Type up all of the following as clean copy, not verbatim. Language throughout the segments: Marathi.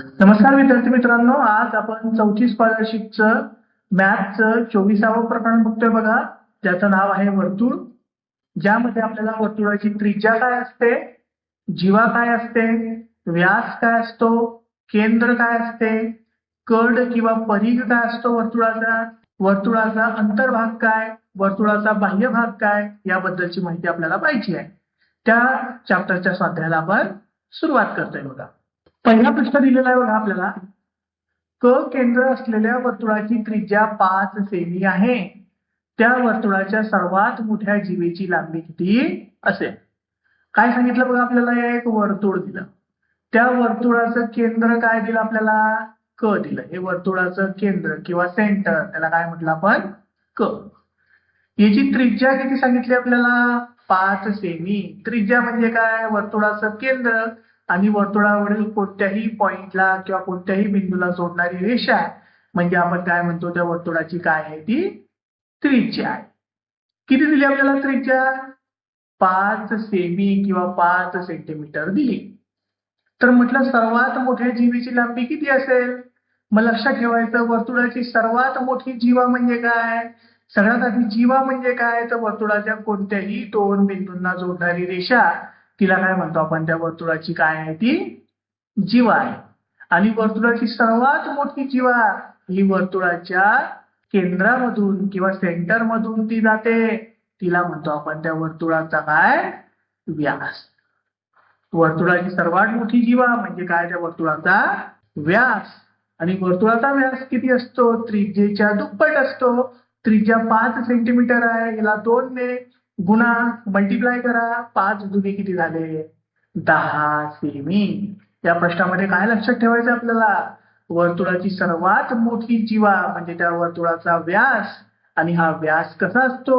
नमस्कार विद्यार्थी मित्रांनो, आज आपण चौथी स्कॉलरशिपचं मॅथचं 24वे प्रकरण बघतोय बघा. ज्याचं नाव आहे वर्तुळ. ज्यामध्ये आपल्याला वर्तुळाची त्रिज्या काय असते, जीवा काय असते, व्यास काय असतो, केंद्र काय असते, कड किंवा परिघ काय असतो वर्तुळाचा, वर्तुळाचा अंतर्भाग काय, वर्तुळाचा बाह्य भाग काय, याबद्दलची माहिती आपल्याला पाहिजे आहे. त्या चॅप्टरच्या स्वाध्यायाला आपण सुरुवात करतोय बघा. पहिला प्रश्न दिलेला आहे बघा आपल्याला. क केंद्र असलेल्या वर्तुळाची त्रिज्या 5 सेमी आहे. त्या वर्तुळाच्या सर्वात मोठ्या जीवेची लांबी किती असेल? काय सांगितलं बघा आपल्याला, एक वर्तुळ दिलं. त्या वर्तुळाचं केंद्र काय दिलं आपल्याला? क दिलं. हे वर्तुळाचं केंद्र किंवा सेंटर, त्याला काय म्हटलं आपण? क. याची त्रिज्या किती सांगितली आपल्याला? 5 सेमी. त्रिज्या म्हणजे काय? वर्तुळाचं केंद्र आणि वर्तुळावरील कोणत्याही पॉइंटला किंवा कोणत्याही बिंदूला जोडणारी रेषा म्हणजे आपण काय म्हणतो, त्या वर्तुळाची काय आहे ती त्रिज्या आहे. किती दिली आपल्याला त्रिज्या? 5 सेमी किंवा 5 सेंटीमीटर दिली. तर म्हटलं सर्वात मोठ्या जीवेची लांबी किती असेल? मग लक्षात ठेवायचं, वर्तुळाची सर्वात मोठी जीवा म्हणजे काय? सगळ्यात आधी जीवा म्हणजे काय? तर वर्तुळाच्या कोणत्याही दोन बिंदूंना जोडणारी रेषा, तिला काय म्हणतो आपण? त्या वर्तुळाची काय आहे ती जीवा आहे. आणि वर्तुळाची सर्वात मोठी जीवा ही वर्तुळाच्या केंद्रामधून किंवा सेंटर मधून ती जाते, तिला म्हणतो आपण त्या वर्तुळाचा काय? व्यास. वर्तुळाची सर्वात मोठी जीवा म्हणजे काय? त्या वर्तुळाचा व्यास. आणि वर्तुळाचा व्यास किती असतो? त्रिज्येच्या दुप्पट असतो. त्रिज्या 5 सेंटीमीटर आहे, याला 2 ने गुणा, मल्टिप्लाय करा. 5 दुने किती झाले? 10 सेमी. या प्रश्नामध्ये काय लक्षात ठेवायचं आपल्याला? वर्तुळाची सर्वात मोठी जीवा म्हणजे त्या वर्तुळाचा व्यास. आणि हा व्यास कसा असतो?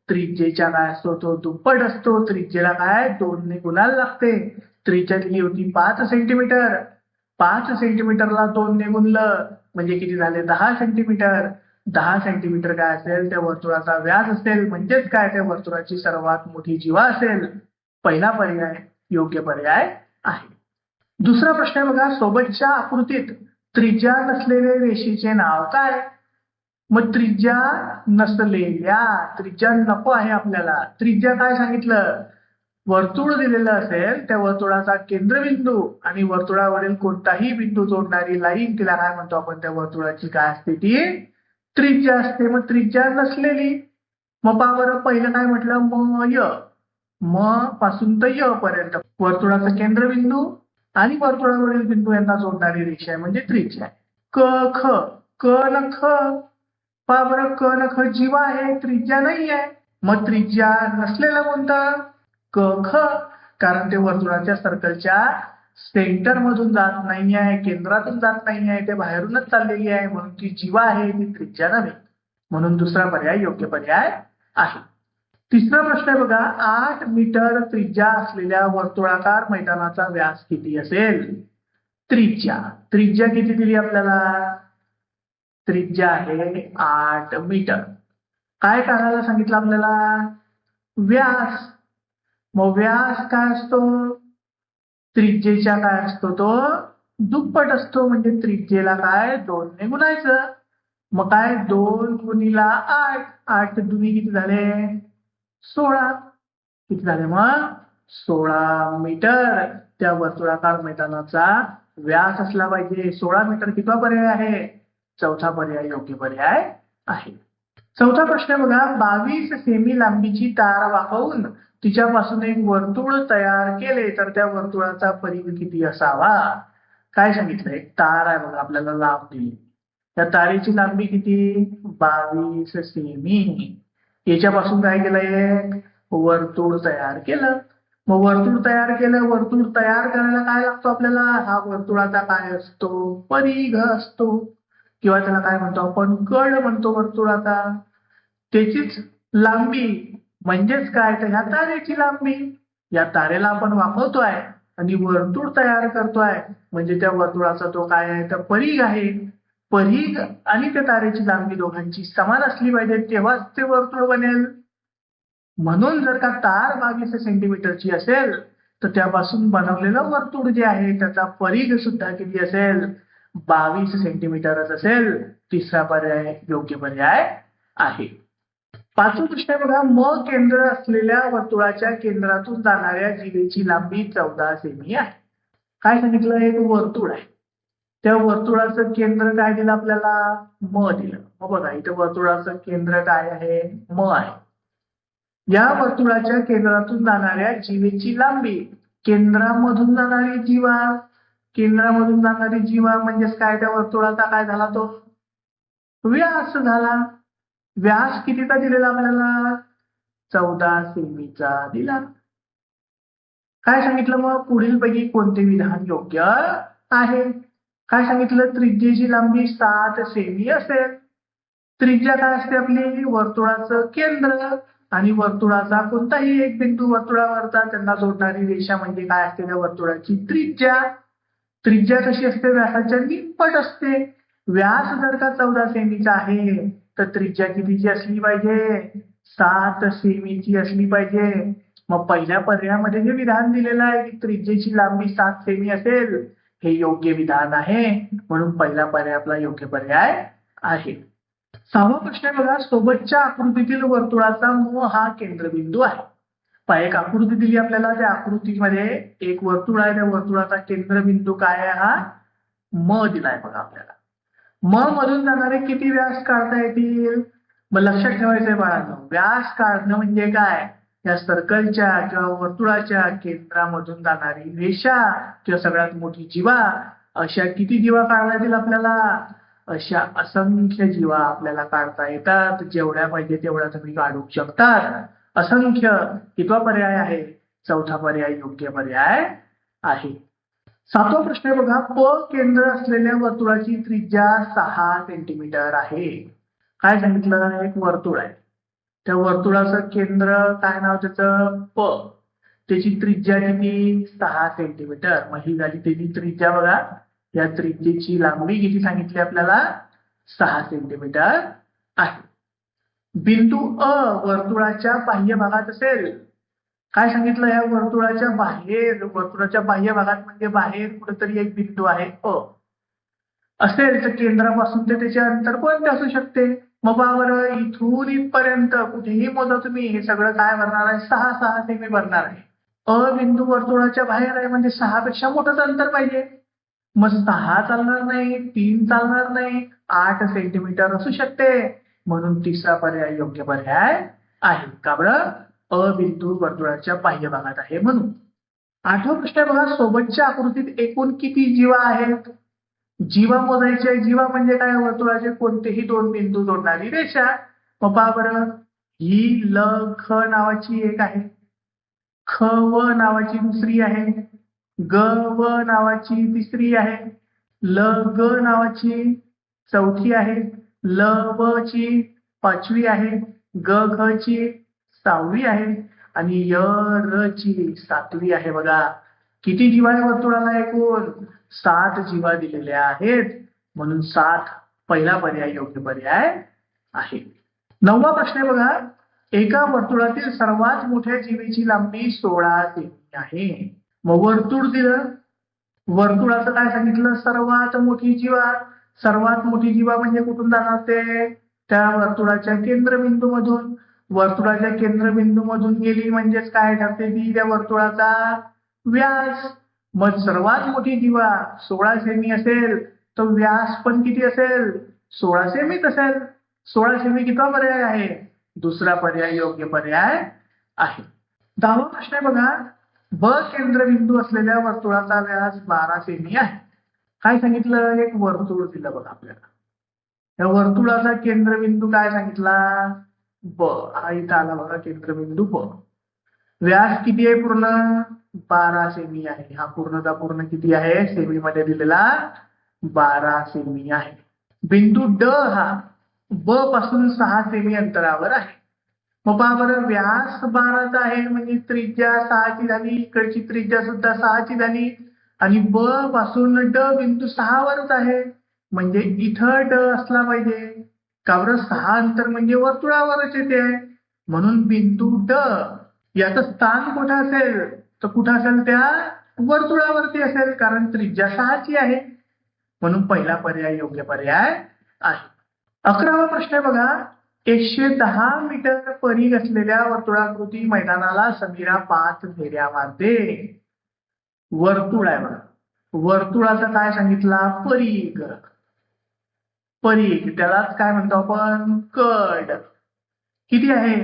त्रिज्येच्या काय असतो? तो दुप्पट असतो. त्रिज्येला काय 2 ने गुणायला लागते. त्रिज्या दिली होती 5 सेंटीमीटर. 5 सेंटीमीटरला 2 ने गुणलं म्हणजे किती झाले? 10 सेंटीमीटर. 10 सेंटीमीटर काय असेल? त्या वर्तुळाचा व्यास असेल. म्हणजेच काय? त्या वर्तुळाची सर्वात मोठी जीवा असेल. पहिला पर्याय योग्य पर्याय आहे. दुसरा प्रश्न आहे बघा. सोबतच्या आकृतीत त्रिज्या नसलेल्या रेषेचे नाव काय? मग त्रिज्या नसलेल्या, त्रिज्या नको आहे आपल्याला. त्रिज्या काय सांगितलं? वर्तुळ दिलेलं असेल, त्या वर्तुळाचा केंद्रबिंदू आणि वर्तुळावरील कोणताही बिंदू जोडणारी लाईन, तिला काय म्हणतो आपण? त्या वर्तुळाची काय असते ती त्रिज्या असते. मग त्रिज्या नसलेली, मग पहा बरं, पहिलं काय म्हटलं? म य, म पासून तर य पर्यंत वर्तुळाचा केंद्रबिंदू आणि वर्तुळावरील बिंदू यांना जोडणारी रेषा आहे म्हणजे त्रिज्या आहे. क ख, क न ख, पहा बरं, क न ख जीवा आहे, त्रिज्या नाही आहे. मग त्रिज्या नसलेला कोणता? क ख. कारण ते वर्तुळाच्या सर्कलच्या सेंटर मधून जात नाही आहे, केंद्रातून जात नाही आहे, ते बाहेरूनच चाललेली आहे, म्हणून ती जीवा आहे, ती त्रिज्या नव्हे. म्हणून दुसरा पर्याय योग्य पर्याय आहे. तिसरा प्रश्न आहे बघा. 8 मीटर त्रिज्या असलेल्या वर्तुळाकार मैदानाचा व्यास किती असेल? त्रिज्या त्रिज्या किती दिली आपल्याला? त्रिज्या आहे 8 मीटर. काय काढायला सांगितलं आपल्याला? व्यास. मग व्यास काय असतो? त्रिज्येच्या काय असतो? तो दुप्पट असतो. म्हणजे त्रिज्येला काय 2 ने गुणायचं. मग काय? 2 गुणिला 8, 8 दुनी किती झाले? 16. किती झाले मग? 16 मीटर त्या वर्तुळाकार मैदानाचा व्यास असला पाहिजे. 16 मीटर कितवा पर्याय आहे? चौथा पर्याय योग्य पर्याय आहे. चौथा प्रश्न बघा. 22 सेमी लांबीची तार वाकवून तिच्यापासून एक वर्तुळ तयार केले तर त्या वर्तुळाचा परिघ किती असावा? काय सांगितलं? एक तार आहे बघा आपल्याला लांब दिली. त्या तारेची लांबी किती? 22 सेमी. याच्यापासून काय केलंय? वर्तुळ तयार केलं. मग वर्तुळ तयार केलं. वर्तुळ तयार करायला काय लागतो आपल्याला? हा वर्तुळाचा काय असतो? परिघ असतो. किंवा त्याला काय म्हणतो आपण? कड म्हणतो वर्तुळाचा. त्याचीच लांबी म्हणजेच काय? तर ह्या तारेची लांबी. या तारेला आपण वाकवतोय आणि वर्तुळ तयार करतोय म्हणजे त्या वर्तुळाचा तो काय आहे? तर परिघ आहे. परिघ आणि त्या तारेची लांबी दोघांची समान असली पाहिजे, तेव्हाच ते वर्तुळ बनेल. म्हणून जर का तार 22 सेंटीमीटरची असेल तर त्यापासून बनवलेलं वर्तुळ जे आहे त्याचा परिघ सुद्धा किती असेल, 22 सेंटीमीटरच असेल. तिसरा पर्याय योग्य पर्याय आहे. पाचवा प्रश्न आहे बघा, म केंद्र असलेल्या वर्तुळाच्या केंद्रातून जाणाऱ्या जीवेची लांबी 14 सेमी आहे. काय सांगितलं, एक वर्तुळ आहे, त्या वर्तुळाचं केंद्र काय दिलं आपल्याला, म दिलं. मग बघा इथं वर्तुळाचं केंद्र काय आहे, म आहे. या वर्तुळाच्या केंद्रातून जाणाऱ्या जीवेची लांबी, केंद्रामधून जाणारी जीवा, केंद्रामधून जाणारी जीवा म्हणजेच काय, त्या वर्तुळाचा काय झाला, तो व्यास झाला. व्यास कितीचा दिलेला आपल्याला, 14 सेमीचा दिला. काय सांगितलं मग, पुढील पैकी कोणते विधान योग्य आहे. काय सांगितलं, त्रिज्येची लांबी 7 सेमी असेल. त्रिज्या काय असते आपली, वर्तुळाचं केंद्र आणि वर्तुळाचा कोणताही एक बिंदू वर्तुळावरचा त्यांना जोडणारी रेषा म्हणजे काय असते, त्या वर्तुळाची त्रिज्या. त्रिज्या कशी असते, व्यासाच्या निप्पट असते. व्यास जर का 14 सेमीचा आहे तर त्रिज्या कितीची असली पाहिजे, 7 सेमीची असली पाहिजे. मग पहिल्या पर्यायामध्ये जे विधान दिलेलं आहे की त्रिज्येची लांबी 7 सेमी असेल, हे योग्य विधान आहे, म्हणून पहिला पर्याय आपला योग्य पर्याय आहे. सहावा प्रश्न आहे बघा, सोबतच्या आकृतीतील वर्तुळाचा म हा केंद्रबिंदू आहे. एक आकृती दिली आपल्याला, त्या आकृतीमध्ये एक वर्तुळ आहे, त्या वर्तुळाचा केंद्रबिंदू काय आहे, हा म दिलाय बघा आपल्याला. म मधून जाणारे किती व्यास काढता येतील. मग लक्षात ठेवायचंय बाळांनो, व्यास काढणं म्हणजे काय, या सर्कलच्या किंवा वर्तुळाच्या केंद्रामधून जाणारी रेषा किंवा सगळ्यात मोठी जीवा, अशा किती जीवा काढता येतील आपल्याला, अशा असंख्य जीवा आपल्याला काढता येतात. जेवढ्या पाहिजे तेवढ्या तुम्ही काढू शकतात. असंख्य कितवा पर्याय आहे, चौथा पर्याय योग्य पर्याय आहे. सातवा प्रश्न आहे बघा, प केंद्र असलेल्या वर्तुळाची त्रिज्या 6 सेंटीमीटर आहे. काय सांगितलं, एक वर्तुळ आहे, त्या वर्तुळाचं केंद्र काय नाव त्याचं, प, त्याची त्रिज्या किती, 6 सेंटीमीटर. मग ही झाली त्याची त्रिज्या बघा. या त्रिज्येची लांबी किती सांगितली आपल्याला, 6 सेंटीमीटर आहे. बिंदू अ वर्तुळाच्या बाह्य भागात असेल. काय सांगितलं, या वर्तुळाच्या बाहेर, वर्तुळाच्या बाह्य भागात म्हणजे बाहेर कुठेतरी एक बिंदू आहे अ असेल, तर केंद्रापासून ते त्याचे अंतर कोणते असू शकते. मग बरं, इथून इथपर्यंत कुठेही मोजा तुम्ही, हे सगळं काय भरणार आहे, 6 सेमी भरणार आहे. अ बिंदू वर्तुळाच्या बाहेर आहे म्हणजे 6 पेक्षा मोठंच अंतर पाहिजे. मग 6 चालणार नाही, 3 चालणार नाही, 8 सेंटीमीटर असू शकते, म्हणून तिसरा पर्याय योग्य पर्याय आहे. का बरं, अ बिंदू वर्तुळाच्या बाह्य भागात आहे म्हणून. आठवा प्रश्न आहे बघा, सोबतच्या आकृतीत एकूण किती जीवा आहेत. जीवा मोजायचे. जीवा म्हणजे काय, वर्तुळाचे कोणतेही 2 बिंदू जोडणारी रेषा. मग पहा बरं, ही ल ख नावाची एक आहे, ख व नावाची दुसरी आहे, ग व नावाची तिसरी आहे, ल ग नावाची चौथी आहे, ल व ची 5वी आहे, ग घ ची 6वी आहे आणि य र ची 7वी आहे. बघा किती जीवा आहे वर्तुळाला, एकूण 7 जीवा दिलेल्या आहेत, म्हणून 7 पहिला पर्याय योग्य पर्याय आहे. 9वा प्रश्न आहे बघा, एका वर्तुळातील सर्वात मोठ्या जीवेची लांबी 16 सेमी आहे. मग वर्तुळ दिलं, वर्तुळाचं काय सांगितलं, सर्वात मोठी जीवा. सर्वात मोठी जीवा म्हणजे कुठून जाणार, ते त्या वर्तुळाच्या केंद्रबिंदू मधून. वर्तुळाच्या केंद्रबिंदू मधून गेली म्हणजेच काय ठरते, ती त्या वर्तुळाचा व्यास. मग सर्वात मोठी जीवा 16 सेमी असेल, तर व्यास पण किती असेल, 16 सेमीच असेल. 16 सेमी कितवा पर्याय आहे, दुसरा पर्याय योग्य पर्याय आहे. 10वा प्रश्न आहे बघा, ब केंद्रबिंदू असलेल्या वर्तुळाचा व्यास 12 सेमी आहे. काय सांगितलं, एक वर्तुळ दिलं बघा आपल्याला, या वर्तुळाचा केंद्रबिंदू काय सांगितला, ब. हा इथं आला बघा केंद्रबिंदू ब. व्यास किती आहे पूर्ण, 12 सेमी आहे. हा पूर्णता पूर्ण किती आहे, सेमी मध्ये दिलेला 12 सेमी आहे. बिंदू ड हा ब पासून 6 सेमी अंतरावर आहे. मग पहा बरं, व्यास 12चा आहे म्हणजे त्रिज्या 6ची झाली, इकडची त्रिज्या सुद्धा 6ची झाली आणि ब पासून ड बिंदू 6 वरच आहे, म्हणजे इथं ड असला पाहिजे. का बरं, 6 अंतर म्हणजे वर्तुळावरच येते, म्हणून बिंदू ड याचं स्थान कुठं असेल, तर कुठं असेल त्या वर्तुळावरती असेल, कारण त्रिज्या 6ची आहे. म्हणून पहिला पर्याय योग्य पर्याय आहे. 11वा प्रश्न आहे बघा. 110 मीटर परिघ असलेल्या वर्तुळाकृती मैदानाला समीरा 5 फेऱ्या मारते. वर्तुळ आहे बघा. वर्तुळाचा काय सांगितला? परिघ. परिघ त्यालाच काय म्हणतो आपण? कड. किती आहे?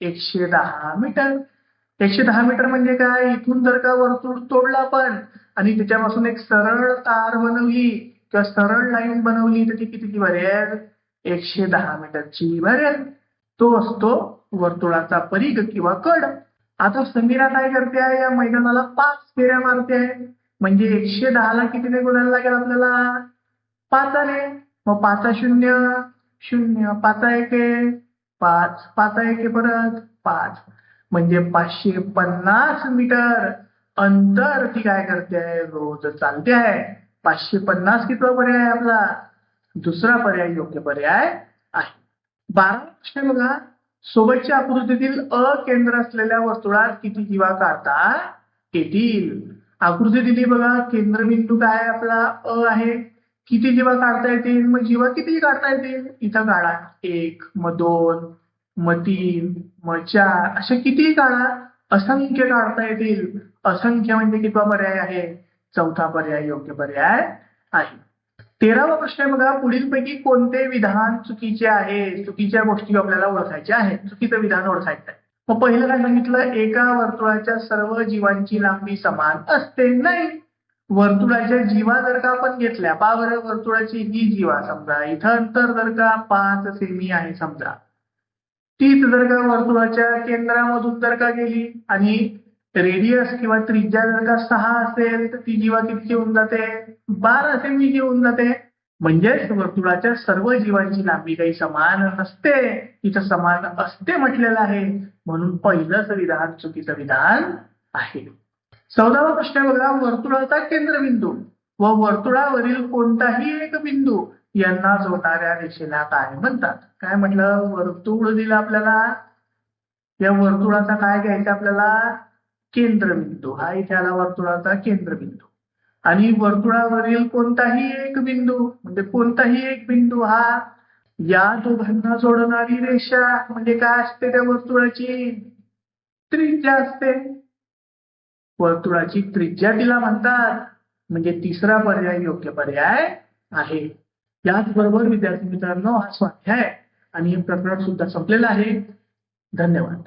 110 मीटर. 110 मीटर म्हणजे काय? इथून जर का वर्तुळ तोडला आपण आणि त्याच्यापासून एक सरळ तार बनवली किंवा सरळ लाईन बनवली तर ती कितीची भरेल? 110 मीटरची भरेल. तो असतो वर्तुळाचा परिघ किंवा कड. आता समीरा काय करते आहे? या मैदानाला 5 फेऱ्या मारते आहे. म्हणजे 110 ला कितीने गुणायला लागेल आपल्याला? 5ने. मग 5 शून्य शून्य, 5 एके 5, 5 एके परत 5, म्हणजे 550 मीटर अंतर ती काय करते आहे? रोज चालते आहे. 550 कितवा पर्याय आहे आपला? दुसरा पर्याय योग्य पर्याय आहे. 12वा प्रश्न बघा. सोबतच्या आकृतीतील अकेंद्र असलेल्या वर्तुळात किती जीवा काढता येतील? आकृती दिली बघा. केंद्रबिंदू काय आहे आपला? अ आहे. किती जीवा काढता येतील? मग जीवा किती काढता येतील? इथं काढा. 1, मग 2, मग 3, मग 4, असे कितीही काढा. असंख्य काढता येतील. असंख्य म्हणजे कितवा पर्याय आहे? चौथा पर्याय योग्य पर्याय आहे. 13वा प्रश्न आहे बघा. पुढीलपैकी कोणते विधान चुकीचे आहे? चुकीच्या गोष्टी आपल्याला ओळखायच्या आहेत. चुकीचं विधान ओळखायचं आहे. मग पहिलं काय सांगितलं? एका वर्तुळाच्या सर्व जीवांची लांबी समान असते. नाही. वर्तुळाच्या जीवा जर का आपण घेतल्या, पहा बरं, वर्तुळाची ही जीवा समजा इथं अंतर जर का 5 सेमी आहे समजा, तीच जर का वर्तुळाच्या केंद्रामधून जर का गेली आणि रेडियस किंवा त्रिज्या जर का 6 असेल तर ती जीवा किती होऊन जाते? 12 सेमी होऊन जाते. म्हणजेच वर्तुळाच्या सर्व जीवांची लांबी काही समान नसते. इथं समान असते म्हटलेलं आहे. म्हणून पहिलंच विधान चुकीचं विधान आहे. 14वा प्रश्न बघा. वर्तुळाचा केंद्रबिंदू व वर्तुळावरील कोणताही एक बिंदू यांना जोडणाऱ्या रेषेला काय म्हणतात? काय म्हटलं? वर्तुळ दिलं आपल्याला. या वर्तुळाचा काय घ्यायचा आपल्याला? केंद्रबिंदू. हा इथे आला वर्तुळाचा केंद्रबिंदू. आणि वर्तुळावरील कोणताही एक बिंदू म्हणजे कोणताही एक बिंदू हा या दोघांना जोडणारी रेषा म्हणजे काय असते? त्या वर्तुळाची त्रिज्या असते. वर्तुळाची त्रिज्या तिला म्हणतात. म्हणजे तिसरा पर्याय योग्य पर्याय आहे. याचबरोबर विद्यार्थी मित्रांनो, हा स्वाध्याय आणि हे प्रकरण सुद्धा संपलेलं आहे. धन्यवाद.